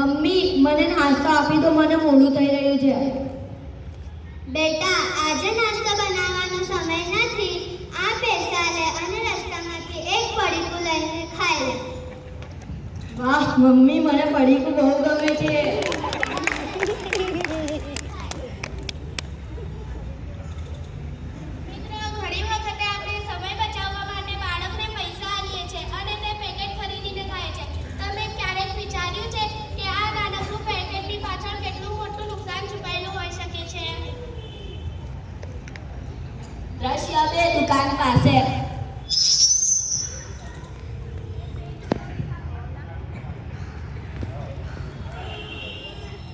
Mummy મને નાસ્તો આપી દો, મને મોડું થઈ રહ્યું છે. બેટા આજે નાસ્તો બનાવવાનો સમય નથી. આ પૈસા લે અને રસ્તામાંથી એક પડીકું લઈને ખાઈ લે. વાહ મમ્મી, મને પડીકું બહુ ગમે છે. દ્રશ્ય 2 દુકાન પાસે.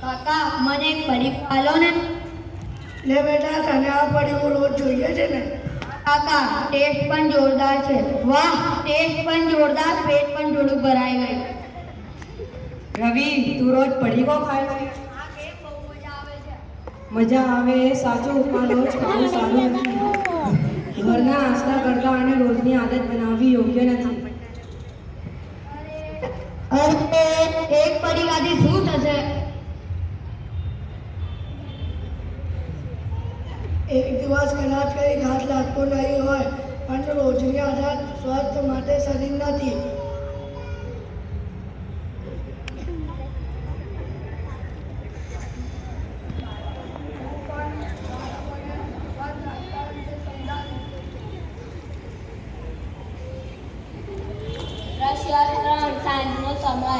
કાકા મને એક પડીકું આલો ને. લે બેટા, તને આ પડીકું રોજ જોઈએ છે ને? કાકા ટેસ્ટ પણ જોરદાર છે. વાહ, ટેસ્ટ પણ જોરદાર, પેટ પણ થોડું ભરાઈ ગયું. રવિ, તું રોજ પડીકો ખાય છે? મજા આવે એ સાચું, પણ રોજ ખાવું સારું નથી. ઘરના નાસ્તા કરતા અને રોજની આદત બનાવવી યોગ્ય નથી. અરે એક પડીકાથી શું થશે? એક દિવસ કદાચ કંઈ ઘાત લાગતો નહીં હોય, પણ રોજની આદત સ્વાસ્થ્ય માટે શરીર નથી. દ્રશ્ય 3 સાંજનો સમય.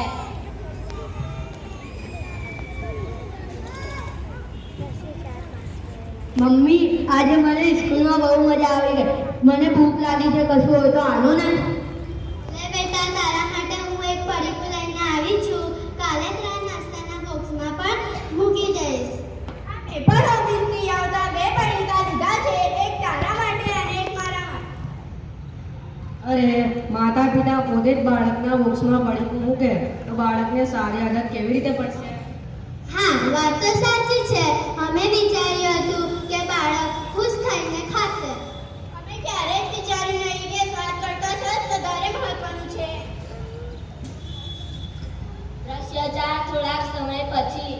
મમ્મી આજે મને સ્કૂલમાં બહુ મજા આવી ગઈ. મને ભૂખ લાગી છે, કશું હોય તો આલો ને. લે બેટા, તારા માટે હું એક પડીકું લઈને આવી છું. કાલે તારા નાસ્તાના બોક્સમાં પણ મૂકી દઈશ. પેપર ઓફિસથી આવતા 2 પડીકા લીધા છે, એક તારા માટે અને એક મારા માટે. અરે, માતા પિતા પોતે જ બાળકના બોક્સમાં પડીકું મૂકે તો બાળકને સારી આદત કેવી રીતે પડશે? હા, વાત તો સાચી છે. અમે વિચાર્યું હતું કે બાળક ખુશ થઈને ખાશે. અમે ક્યારેય વિચાર્યું નહીં કે સ્વાદ કરતાં સ્વાસ્થ્ય વધારે મહત્વનું છે. દ્રશ્ય 4 થોડાક સમય પછી.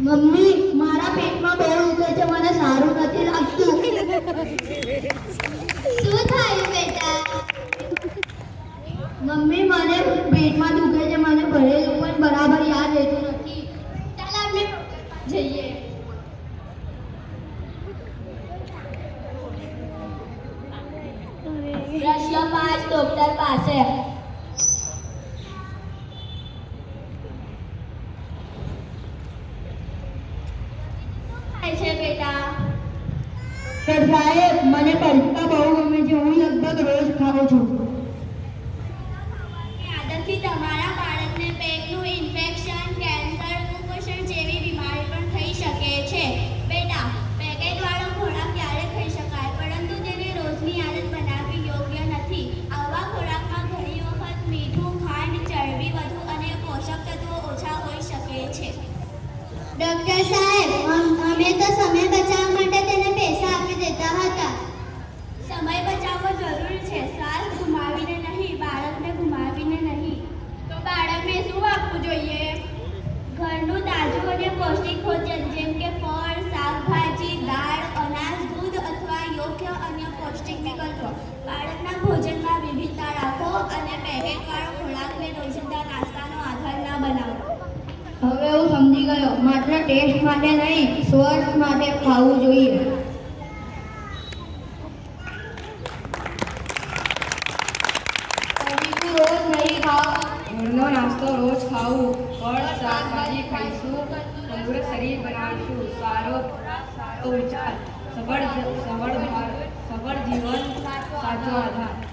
મમ્મી મારા પેટમાં બહુ દુખે છે, મને સારું નથી લાગતું. શું થયું બેટા? મમ્મી મને પેટમાં દુખે છે, મને ભરેલું પણ બરાબર યાદ રહેતું નથી. ચાલ આપણે જઈએ. દ્રશ્ય 5 ડોક્ટર પાસે. છે બેટા. સાહેબ મને પડીકા બહુ ગમે છે, હું લગભગ રોજ ખાઉં છું. આદતથી તમારા બાળકને પેટનું ઇન્ફેક્શન, કેન્સર, કુપોષણ જેવી બીમારી પણ થઈ શકે છે. બેટા, પેકેટવાળો ખોરાક ક્યારેક ખાઈ શકાય, પરંતુ તેને રોજની આદત બનાવવી યોગ્ય નથી. આવા ખોરાકમાં ઘણી વખત મીઠું, ખાંડ, ચરબી વધુ અને પોષક તત્વો ઓછા હોઈ શકે છે. ડૉક્ટર સાહેબ, અમે તો સમય બચાવવા માટે તેને પૈસા આપી દેતા હતા. સમય બચાવવો જરૂરી છે, સ્વાસ્થ્ય ગુમાવીને નહીં, બાળકને ગુમાવીને નહીં. તો બાળકને શું આપવું જોઈએ? ઘરનું તાજું અને પૌષ્ટિક ભોજન, જેમ કે ફળ, શાકભાજી, દાળ, અનાજ, દૂધ અથવા યોગ્ય અન્ય પૌષ્ટિક વિકલ્પો. બાળકના ભોજનમાં વિવિધતા રાખો અને પેકેટવાળો ખોરાકને રોજિંદા નાસ્તાનો આધાર ના બનાવો. હવે હું સમજી ગયો, માત્ર ટેસ્ટ માટે નહીં, સ્વાસ્થ્ય માટે ખાવું જોઈએ. પડીકું રોજ નહીં ખાઓ. ઘરનો નાસ્તો રોજ ખાવું, ફળ શાકભાજી ખાઈશું, તંદુરસ્ત શરીર બનાવીશું, સારો ખોરાક, સારો વિચાર, સબળ જીવન, સાચો આધાર.